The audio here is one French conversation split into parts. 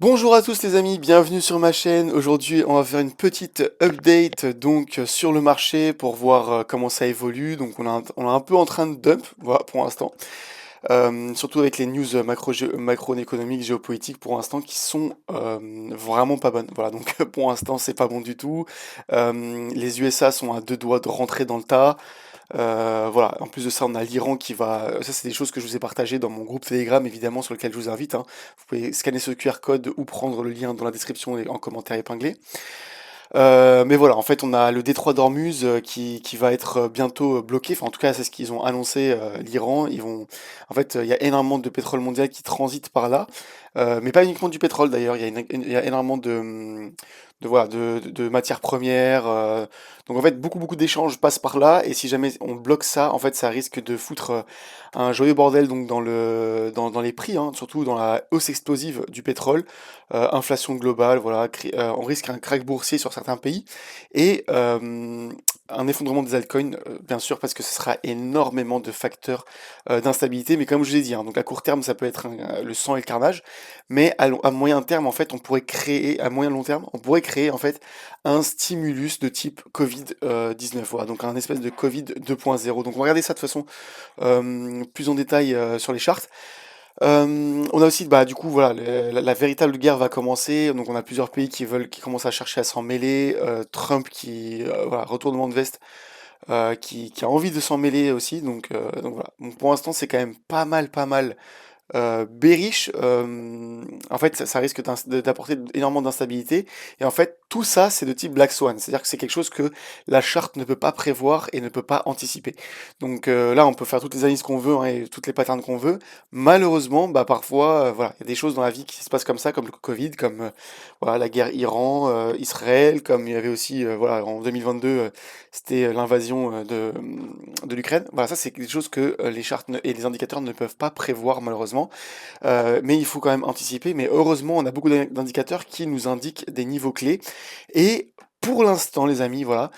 Bonjour à tous les amis, bienvenue sur ma chaîne. Aujourd'hui, on va faire une petite update sur le marché pour voir comment ça évolue. Donc on est un peu en train de dump, voilà, pour l'instant. Surtout avec les news macroéconomiques, géopolitiques pour l'instant qui sont vraiment pas bonnes. Voilà, donc pour l'instant, c'est pas bon du tout. Les USA sont à deux doigts de rentrer dans le tas. Voilà, en plus de ça, on a l'Iran qui va. Ça, c'est des choses que je vous ai partagées dans mon groupe Telegram, évidemment, sur lequel je vous invite, hein. Vous pouvez scanner ce QR code ou prendre le lien dans la description et en commentaire épinglé. Mais voilà, en fait, on a le détroit d'Ormuz qui va être bientôt bloqué. Enfin, en tout cas, c'est ce qu'ils ont annoncé, l'Iran. En fait, il y a énormément de pétrole mondial qui transite par là, mais pas uniquement du pétrole d'ailleurs. Il y a énormément voilà, de matières premières. Donc en fait, beaucoup d'échanges passent par là. Et si jamais on bloque ça, en fait, ça risque de foutre un joyeux bordel donc dans les prix, hein, surtout dans la hausse explosive du pétrole, inflation globale, voilà, on risque un crack boursier sur certains pays et un effondrement des altcoins, bien sûr, parce que ce sera énormément de facteurs d'instabilité. Mais comme je vous ai dit, hein, donc à court terme, ça peut être le sang et le carnage, mais à moyen terme, en fait, à moyen long terme, on pourrait créer en fait un stimulus de type Covid-19, voilà, donc un espèce de Covid 2.0. Donc on va regarder ça de façon plus en détail sur les charts. On a aussi, bah, du coup, voilà, la véritable guerre va commencer. Donc, on a plusieurs pays qui commencent à chercher à s'en mêler. Trump voilà, retournement de veste, qui a envie de s'en mêler aussi. Donc voilà. Donc, pour l'instant, c'est quand même pas mal bearish. En fait, ça risque d'apporter énormément d'instabilité. Et en fait, tout ça, c'est de type Black Swan. C'est-à-dire que c'est quelque chose que la charte ne peut pas prévoir et ne peut pas anticiper. Donc là, on peut faire toutes les analyses qu'on veut, hein, et toutes les patterns qu'on veut. Malheureusement, bah, parfois, voilà, il y a des choses dans la vie qui se passent comme ça, comme le Covid, comme voilà, la guerre Iran-Israël, comme il y avait aussi, voilà, en 2022, c'était l'invasion de l'Ukraine. Voilà, ça, c'est des choses que les chartes et les indicateurs ne peuvent pas prévoir, malheureusement. Mais il faut quand même anticiper. Mais heureusement, on a beaucoup d'indicateurs qui nous indiquent des niveaux clés. Et pour l'instant, les amis, voilà,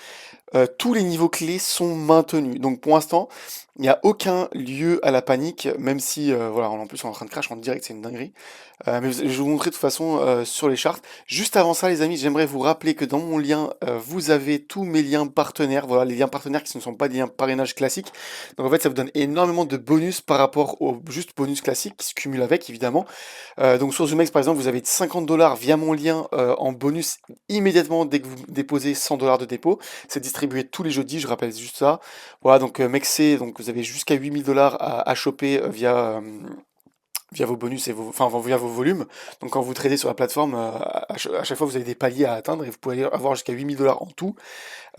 tous les niveaux clés sont maintenus. Donc pour l'instant, il n'y a aucun lieu à la panique, même si, voilà, en plus on est en train de crash en direct, c'est une dinguerie. Mais je vais vous montrer de toute façon sur les charts. Juste avant ça, les amis, j'aimerais vous rappeler que dans mon lien, vous avez tous mes liens partenaires. Voilà, les liens partenaires qui ne sont pas des liens parrainage classiques. Donc en fait, ça vous donne énormément de bonus par rapport au juste bonus classique qui se cumule avec, évidemment. Donc sur Zumex, par exemple, vous avez 50 $ via mon lien en bonus immédiatement dès que vous déposez 100 $ de dépôt. C'est distribué tous les jeudis, je rappelle juste ça. Voilà, donc Mexé, donc vous avez jusqu'à 8000 $ à choper via vos bonus et enfin, via vos volumes. Donc quand vous tradez sur la plateforme, à chaque fois vous avez des paliers à atteindre et vous pouvez avoir jusqu'à 8000 $ en tout.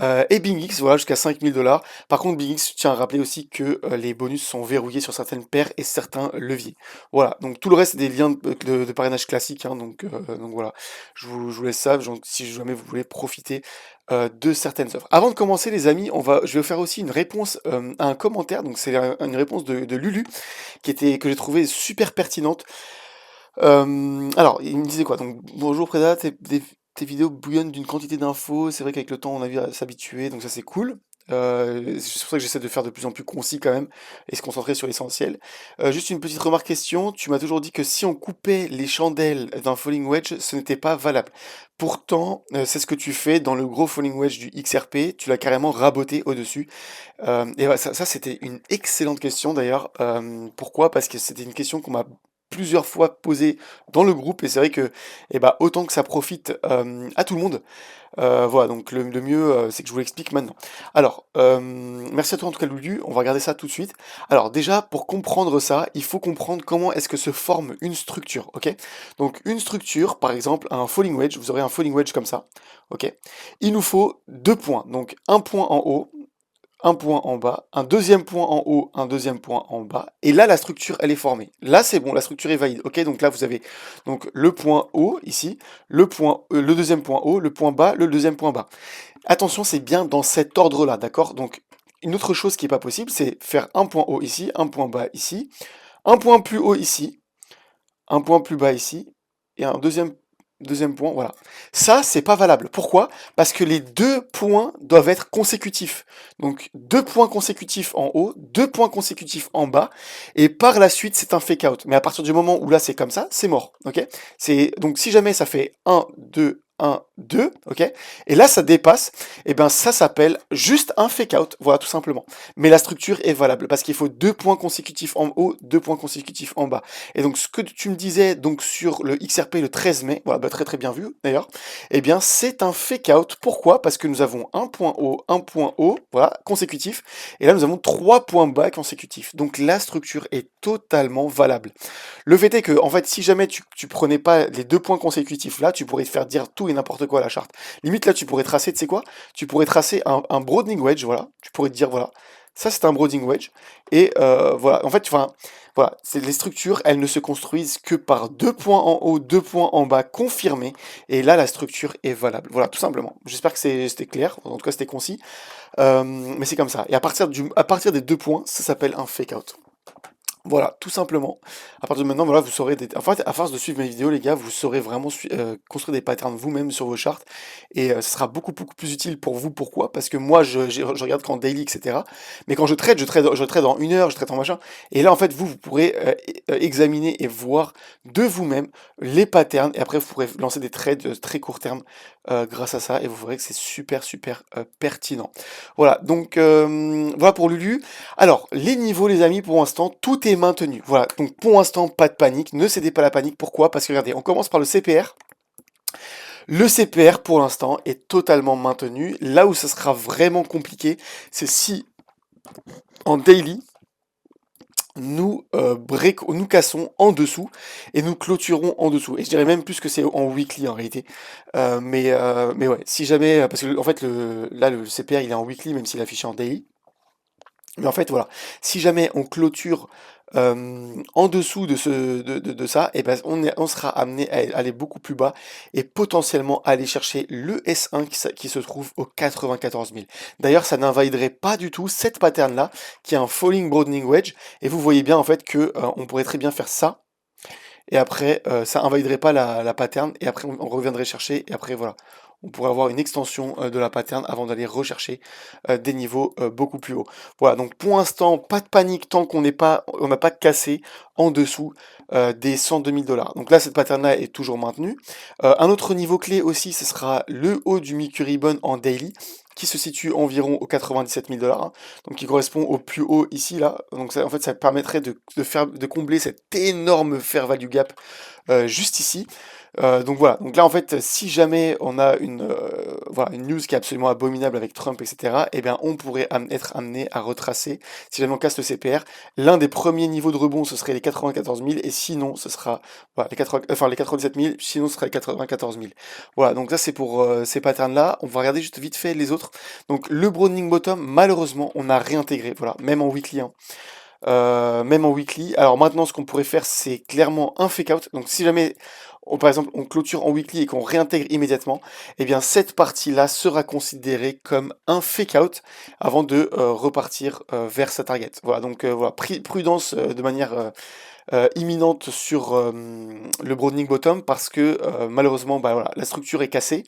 Et BingX, voilà, jusqu'à 5000 $. Par contre, BingX, je tiens à rappeler aussi que les bonus sont verrouillés sur certaines paires et certains leviers. Voilà, donc tout le reste, c'est des liens de parrainage classiques, hein, donc voilà, je vous laisse ça, si jamais vous voulez profiter de certaines offres. Avant de commencer, les amis, je vais faire aussi une réponse à un commentaire, donc c'est une réponse de Lulu, que j'ai trouvé super pertinente. Alors, il me disait quoi? Donc, bonjour Préda, tes vidéos bouillonnent d'une quantité d'infos. C'est vrai qu'avec le temps, on a vu à s'habituer, donc ça c'est cool. C'est pour ça que j'essaie de faire de plus en plus concis quand même et se concentrer sur l'essentiel. Juste une petite remarque question. Tu m'as toujours dit que si on coupait les chandelles d'un falling wedge, ce n'était pas valable. Pourtant, c'est ce que tu fais dans le gros falling wedge du XRP. Tu l'as carrément raboté au-dessus. Et voilà, ça c'était une excellente question d'ailleurs. Pourquoi? Parce que c'était une question qu'on m'a plusieurs fois posée dans le groupe et c'est vrai que autant que ça profite à tout le monde, voilà, donc le mieux c'est que je vous l'explique maintenant. Alors, merci à toi en tout cas Lulu, on va regarder ça tout de suite. Alors déjà, pour comprendre ça, il faut comprendre comment est-ce que se forme une structure, ok? Donc une structure, par exemple un falling wedge, vous aurez un falling wedge comme ça, ok? Il nous faut deux points, donc un point en haut, un point en bas, un deuxième point en haut, un deuxième point en bas, et là la structure elle est formée. Là c'est bon, la structure est valide. Ok, donc là vous avez donc le point haut ici, le deuxième point haut, le point bas, le deuxième point bas. Attention, c'est bien dans cet ordre-là, d'accord? Donc une autre chose qui est pas possible, c'est faire un point haut ici, un point bas ici, un point plus haut ici, un point plus bas ici, et un deuxième. Deuxième point, voilà. Ça, c'est pas valable. Pourquoi? Parce que les deux points doivent être consécutifs. Donc, deux points consécutifs en haut, deux points consécutifs en bas, et par la suite, c'est un fake out. Mais à partir du moment où là, c'est comme ça, c'est mort, ok? Donc, si jamais ça fait un, 2, ok? Et là, ça dépasse, et ben ça s'appelle juste un fake out, voilà, tout simplement. Mais la structure est valable, parce qu'il faut deux points consécutifs en haut, deux points consécutifs en bas. Et donc, ce que tu me disais donc sur le XRP le 13 mai, voilà, bah, très très bien vu d'ailleurs, eh bien c'est un fake out. Pourquoi? Parce que nous avons un point haut, voilà, consécutif, et là nous avons trois points bas consécutifs. Donc la structure est totalement valable. Le fait est que, en fait, si jamais tu prenais pas les deux points consécutifs là, tu pourrais te faire dire tout et n'importe quoi à la charte. Limite là, tu pourrais tracer, tu sais quoi? Tu pourrais tracer un broadening wedge, voilà. Tu pourrais te dire, voilà, ça c'est un broadening wedge. Et voilà, en fait, enfin, voilà, les structures, elles ne se construisent que par deux points en haut, deux points en bas confirmés. Et là, la structure est valable. Voilà, tout simplement. J'espère que c'était clair. En tout cas, c'était concis. Mais c'est comme ça. Et à partir des deux points, ça s'appelle un fake out. Voilà, tout simplement. À partir de maintenant, voilà, vous saurez en fait, à force de suivre mes vidéos, les gars, vous saurez vraiment construire des patterns vous-même sur vos charts. Et ce sera beaucoup plus utile pour vous. Pourquoi? Parce que moi, je regarde qu'en daily, etc. Mais quand je trade en 1 heure, je trade en machin. Et là, en fait, vous pourrez examiner et voir de vous-même les patterns. Et après, vous pourrez lancer des trades très court terme grâce à ça. Et vous verrez que c'est super pertinent. Voilà, donc voilà pour Lulu. Alors, les niveaux, les amis, pour l'instant, tout est maintenu. Voilà, donc pour l'instant, pas de panique. Ne cédez pas à la panique. Pourquoi? Parce que regardez, on commence par le CPR. Le CPR, pour l'instant, est totalement maintenu. Là où ça sera vraiment compliqué, c'est si en daily, nous cassons en dessous et nous clôturons en dessous. Et je dirais même plus que c'est en weekly en réalité. Mais ouais, si jamais, parce que en fait, là, le CPR, il est en weekly, même s'il est affiché en daily. Mais en fait, voilà, si jamais on clôture en dessous de ça, et ben on sera amené à aller beaucoup plus bas et potentiellement aller chercher le S1 qui se trouve au 94 000. D'ailleurs, ça n'invaliderait pas du tout cette pattern-là, qui est un falling broadening wedge, et vous voyez bien en fait que on pourrait très bien faire ça, et après ça invaliderait pas la pattern, et après on reviendrait chercher, et après voilà. On pourrait avoir une extension de la pattern avant d'aller rechercher des niveaux beaucoup plus hauts. Voilà, donc pour l'instant, pas de panique tant qu'on n'a pas cassé en dessous des 102 000 $. Donc là, cette pattern-là est toujours maintenue. Un autre niveau clé aussi, ce sera le haut du Mickey Ribbon en daily, qui se situe environ aux 97 000 $, hein, donc qui correspond au plus haut ici, là. Donc ça, en fait, ça permettrait de combler cet énorme fair value gap juste ici. Donc voilà, donc là en fait, si jamais on a voilà, une news qui est absolument abominable avec Trump, etc., eh bien on pourrait être amené à retracer, si jamais on casse le CPR, l'un des premiers niveaux de rebond, ce serait les 94 000, et sinon ce sera voilà, les 97 000, sinon ce sera les 94 000. Voilà, donc ça c'est pour ces patterns-là. On va regarder juste vite fait les autres. Donc le broadening bottom, malheureusement, on a réintégré, voilà, même en weekly, hein. Même en weekly. Alors maintenant, ce qu'on pourrait faire, c'est clairement un fake out. Donc si jamais, par exemple, on clôture en weekly et qu'on réintègre immédiatement, eh bien cette partie-là sera considérée comme un fake out avant de repartir vers sa target. Voilà, donc voilà, prudence de manière imminente sur le broadening bottom, parce que malheureusement, bah, voilà, la structure est cassée.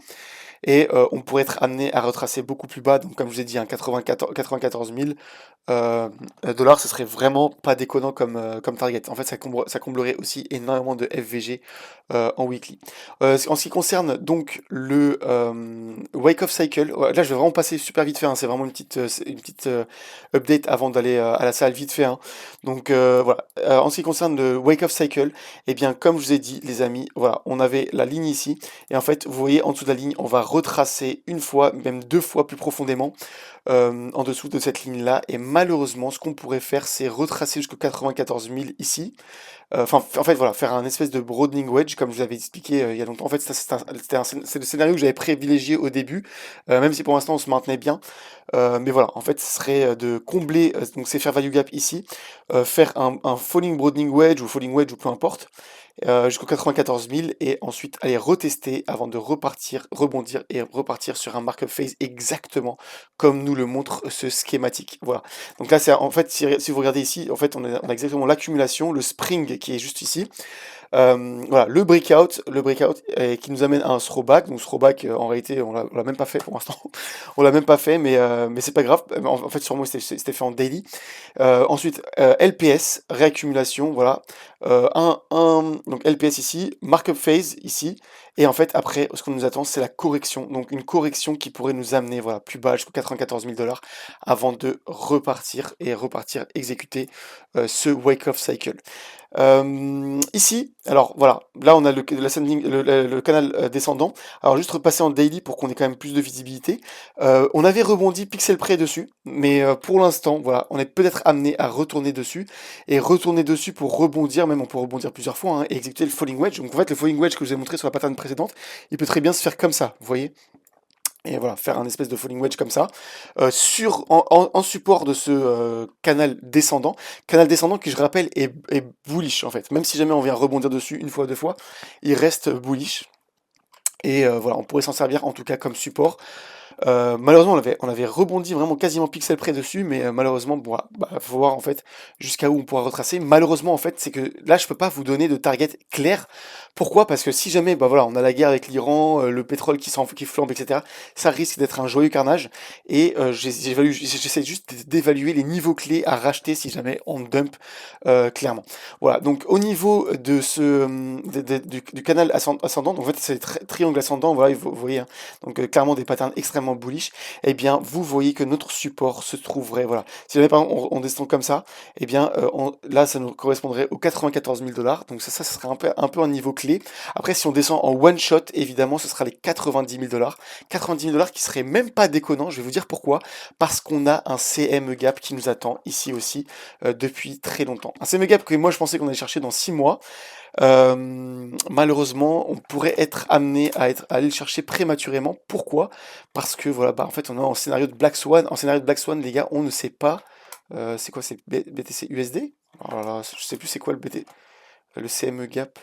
Et on pourrait être amené à retracer beaucoup plus bas, donc comme je vous ai dit, 94 000 dollars, ce serait vraiment pas déconnant comme target. En fait, ça comblerait aussi énormément de FVG en weekly. En ce qui concerne donc le Wake Off Cycle, ouais, là je vais vraiment passer super vite fait, hein, c'est vraiment une petite update avant d'aller à la salle vite fait, hein. Donc voilà, en ce qui concerne le Wake Off Cycle, eh bien comme je vous ai dit les amis, voilà, on avait la ligne ici, et en fait vous voyez en dessous de la ligne, on va retracer une fois, même deux fois plus profondément en dessous de cette ligne-là, et malheureusement ce qu'on pourrait faire, c'est retracer jusqu'au 94 000 ici. Enfin, en fait, voilà, faire un espèce de broadening wedge, comme je vous avais expliqué il y a longtemps. En fait, c'est le scénario que j'avais privilégié au début, même si pour l'instant on se maintenait bien. Mais voilà, en fait, ce serait de combler donc ces fair value gap ici, faire un falling broadening wedge ou falling wedge ou peu importe, jusqu'au 94 000, et ensuite aller retester avant de repartir, rebondir et repartir sur un markup phase exactement comme nous le montre ce schématique. Voilà. Donc là, c'est en fait, si vous regardez ici, en fait, on a exactement l'accumulation, le spring qui est juste ici. Voilà, le breakout qui nous amène à un throwback. Donc throwback, en réalité, on l'a même pas fait pour l'instant. On l'a même pas fait, mais c'est pas grave. En fait, sur moi, c'était fait en daily. Ensuite, LPS, réaccumulation, voilà. Donc LPS ici, markup phase ici. Et en fait, après, ce qu'on nous attend, c'est la correction. Donc une correction qui pourrait nous amener voilà, plus bas jusqu'aux 94 000 dollars avant de repartir exécuter ce wake-off cycle. Ici, alors voilà, là on a le canal descendant. Alors juste repasser en daily pour qu'on ait quand même plus de visibilité. On avait rebondi pixel près dessus, mais pour l'instant, voilà, on est peut-être amené à retourner dessus et retourner dessus pour rebondir, même on peut rebondir plusieurs fois hein, et exécuter le falling wedge. Donc en fait, le falling wedge que je vous ai montré sur la pattern précédente, il peut très bien se faire comme ça, vous voyez? Et voilà, faire un espèce de falling wedge comme ça, en support de ce canal descendant. Canal descendant qui, je rappelle, est bullish en fait. Même si jamais on vient rebondir dessus une fois, deux fois, il reste bullish. Et voilà, on pourrait s'en servir en tout cas comme support. Malheureusement, on avait rebondi vraiment quasiment pixel près dessus, mais malheureusement, bon, voilà, bah, faut voir en fait jusqu'à où on pourra retracer. Malheureusement, en fait, c'est que là, je peux pas vous donner de target clair. Pourquoi? Parce que si jamais, bah voilà, on a la guerre avec l'Iran, le pétrole qui flambe, etc., ça risque d'être un joyeux carnage. Et j'essaie juste d'évaluer les niveaux clés à racheter si jamais on dump clairement. Voilà. Donc au niveau de du canal ascendant, donc en fait, c'est le triangle ascendant. Voilà, vous voyez. Hein, donc clairement des patterns extrêmement bullish, eh bien vous voyez que notre support se trouverait, voilà, si jamais par exemple on descend comme ça, eh bien là ça nous correspondrait aux 94 000 dollars, donc ça serait un peu un niveau clé. Après si on descend en one shot, évidemment ce sera les 90 000 dollars, 90 000 dollars qui serait même pas déconnant, je vais vous dire pourquoi, parce qu'on a un CME gap qui nous attend ici aussi depuis très longtemps. Un CME gap que moi je pensais qu'on allait chercher dans 6 mois, malheureusement, on pourrait être amené à aller le chercher prématurément. Pourquoi? Parce que voilà, bah en fait, on est en scénario de Black Swan. En scénario de Black Swan, les gars, on ne sait pas. C'est quoi? C'est BTC USD? Oh là là, je sais plus c'est quoi le CME Gap.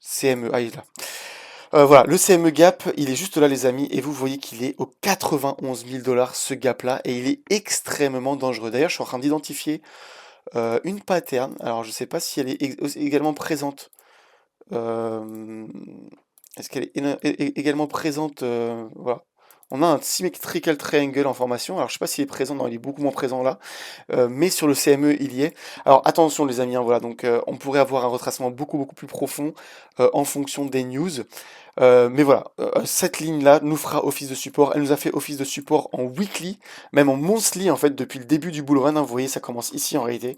CME, ah il est là. Voilà, le CME Gap, il est juste là, les amis, et vous voyez qu'il est aux 91 000 dollars ce gap-là, et il est extrêmement dangereux. D'ailleurs, je suis en train d'identifier une pattern. Alors, je sais pas si elle est également présente. Euh, Est-ce qu'elle est également présente voilà. On a un symmetrical triangle en formation. Alors, je sais pas s'il est présent, non, il est beaucoup moins présent là. Mais sur le CME, il y est. Alors, attention, les amis, hein, voilà. Donc, on pourrait avoir un retracement beaucoup, beaucoup plus profond en fonction des news. Mais voilà, cette ligne-là nous fera office de support. Elle nous a fait office de support en weekly, même en monthly, en fait, depuis le début du bull run. Hein. Vous voyez, ça commence ici en réalité.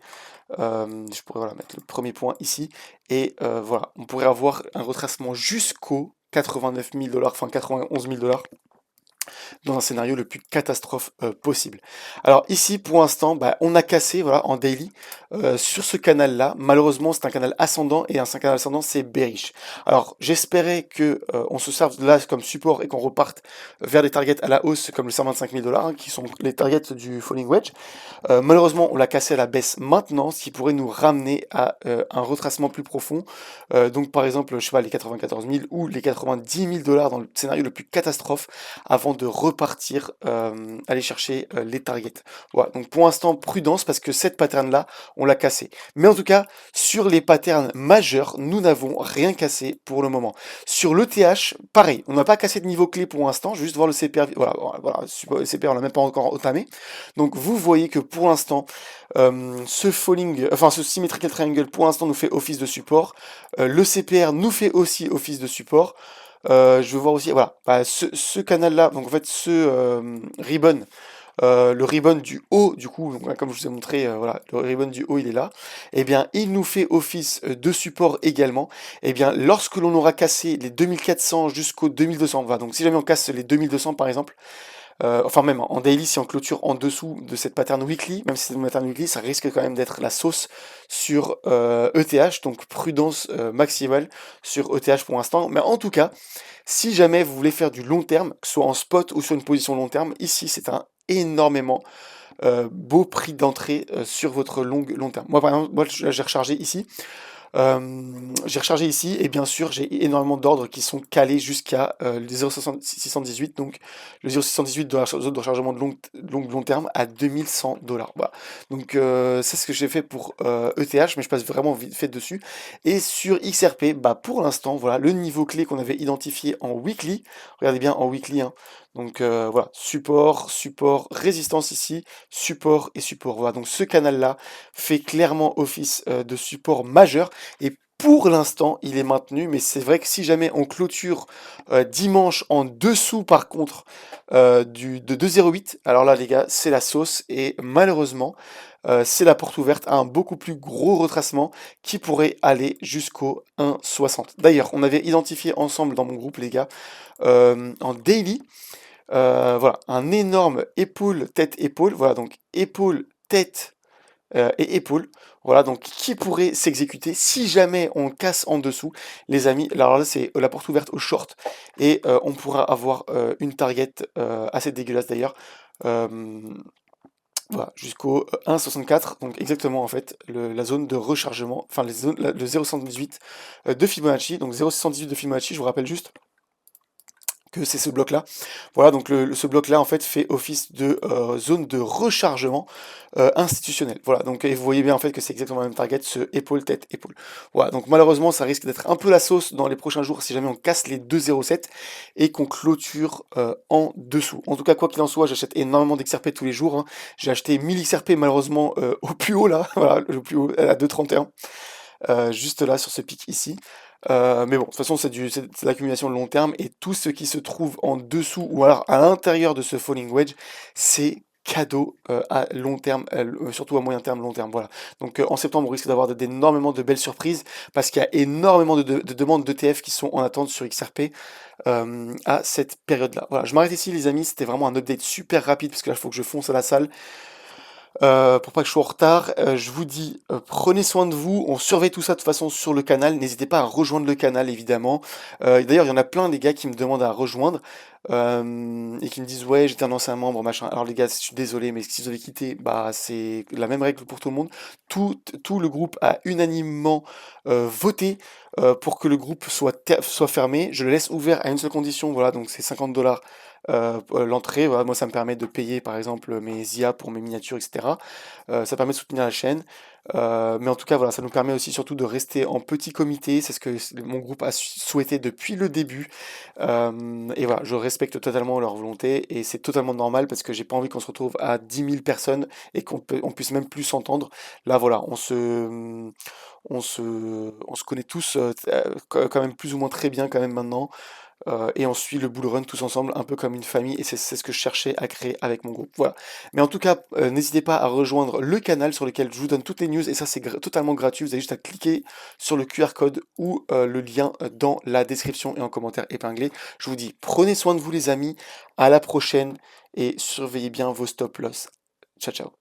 Je pourrais voilà, mettre le premier point ici. Et voilà, on pourrait avoir un retracement jusqu'aux 89 000 dollars, enfin 91 000 dollars dans un scénario le plus catastrophe possible. Alors ici, pour l'instant, bah, on a cassé voilà, en daily sur ce canal-là. Malheureusement, c'est un canal ascendant et un canal ascendant, c'est bearish. Alors j'espérais que on se serve là comme support et qu'on reparte vers des targets à la hausse comme le 125 000 dollars, hein, qui sont les targets du falling wedge. Malheureusement, on l'a cassé à la baisse maintenant, ce qui pourrait nous ramener à un retracement plus profond. Donc par exemple, je sais pas, les 94 000 ou les 90 000 dollars dans le scénario le plus catastrophe avant de repartir aller chercher les targets. Voilà, donc pour l'instant, prudence parce que cette pattern-là, on l'a cassé. Mais en tout cas, sur les patterns majeurs, nous n'avons rien cassé pour le moment. Sur l'ETH, pareil, on n'a pas cassé de niveau clé pour l'instant, juste voir le CPR, voilà, le CPR, on l'a même pas encore entamé. Donc vous voyez que pour l'instant, ce symmetrical triangle pour l'instant nous fait office de support. Le CPR nous fait aussi office de support. Je veux voir aussi, voilà, bah, ce canal-là, donc en fait ce ribbon, le ribbon du haut, du coup, donc, comme je vous ai montré, voilà, le ribbon du haut, il est là. Eh bien, il nous fait office de support également. Eh bien, lorsque l'on aura cassé les 2400 jusqu'aux 2200, voilà, donc si jamais on casse les 2200 par exemple, enfin même en daily, si on clôture en dessous de cette pattern weekly, même si c'est une pattern weekly, ça risque quand même d'être la sauce sur ETH, donc prudence maximale sur ETH pour l'instant. Mais en tout cas, si jamais vous voulez faire du long terme, que ce soit en spot ou sur une position long terme, ici c'est un énormément beau prix d'entrée sur votre long terme. Moi par exemple, j'ai rechargé ici. J'ai rechargé ici et bien sûr j'ai énormément d'ordres qui sont calés jusqu'à les 0,618, donc le 0,618 de la zone de rechargement de long terme à 2100 $. Voilà. Donc c'est ce que j'ai fait pour ETH, mais je passe vraiment vite fait dessus. Et sur XRP, bah pour l'instant, voilà, le niveau clé qu'on avait identifié en weekly, regardez bien en weekly, hein. Donc voilà, support, support, résistance ici, support et support. Voilà, donc ce canal-là fait clairement office de support majeur. Et pour l'instant, il est maintenu, mais c'est vrai que si jamais on clôture dimanche en dessous, par contre, de 2,08, alors là, les gars, c'est la sauce. Et malheureusement, c'est la porte ouverte à un beaucoup plus gros retracement qui pourrait aller jusqu'au 1,60. D'ailleurs, on avait identifié ensemble dans mon groupe, les gars, en daily, voilà, un énorme épaule, tête, épaule. Voilà, donc épaule, tête et épaule. Voilà, donc qui pourrait s'exécuter si jamais on casse en dessous, les amis. Alors là, c'est la porte ouverte au short et on pourra avoir une target assez dégueulasse d'ailleurs. Euh, voilà, jusqu'au 1,64, donc exactement en fait la zone de rechargement, enfin le 0,118 de Fibonacci. Donc 0,618 de Fibonacci, je vous rappelle juste que c'est ce bloc-là. Voilà, donc ce bloc-là, en fait, fait office de zone de rechargement institutionnel. Voilà, donc et vous voyez bien, en fait, que c'est exactement le même target, ce épaule, tête, épaule. Voilà, donc malheureusement, ça risque d'être un peu la sauce dans les prochains jours si jamais on casse les 2,07 et qu'on clôture en dessous. En tout cas, quoi qu'il en soit, j'achète énormément d'XRP tous les jours, hein. J'ai acheté 1000 XRP, malheureusement, au plus haut, là, voilà, le plus haut, à 2,31. Juste là sur ce pic ici. Mais bon, de toute façon, c'est de l'accumulation de long terme et tout ce qui se trouve en dessous ou alors à l'intérieur de ce falling wedge, c'est cadeau à long terme, surtout à moyen terme, long terme. Voilà. Donc en septembre, on risque d'avoir d'énormément de belles surprises parce qu'il y a énormément de demandes d'ETF qui sont en attente sur XRP à cette période-là. Voilà, je m'arrête ici, les amis. C'était vraiment un update super rapide parce que là, il faut que je fonce à la salle. Pour pas que je sois en retard, je vous dis, prenez soin de vous, on surveille tout ça de toute façon sur le canal, n'hésitez pas à rejoindre le canal évidemment. D'ailleurs, il y en a plein des gars qui me demandent à rejoindre, et qui me disent: «Ouais, j'étais un ancien membre, machin». Alors les gars, je suis désolé, mais si vous avez quitté, bah, c'est la même règle pour tout le monde. Tout le groupe a unanimement, voté, pour que le groupe soit fermé. Je le laisse ouvert à une seule condition, voilà, donc c'est 50 l'entrée. Voilà, moi ça me permet de payer par exemple mes IA pour mes miniatures, etc. Ça permet de soutenir la chaîne. Mais en tout cas, voilà, ça nous permet aussi surtout de rester en petit comité. C'est ce que mon groupe a souhaité depuis le début. Et voilà, je respecte totalement leur volonté et c'est totalement normal parce que j'ai pas envie qu'on se retrouve à 10 000 personnes et on puisse même plus s'entendre. Là, voilà, on se connaît tous quand même plus ou moins très bien quand même maintenant. Et on suit le bull run tous ensemble, un peu comme une famille, et c'est ce que je cherchais à créer avec mon groupe. Voilà. Mais en tout cas, n'hésitez pas à rejoindre le canal sur lequel je vous donne toutes les news, et ça c'est totalement gratuit. Vous avez juste à cliquer sur le QR code ou le lien dans la description et en commentaire épinglé. Je vous dis, prenez soin de vous les amis, à la prochaine, et surveillez bien vos stop loss. Ciao ciao.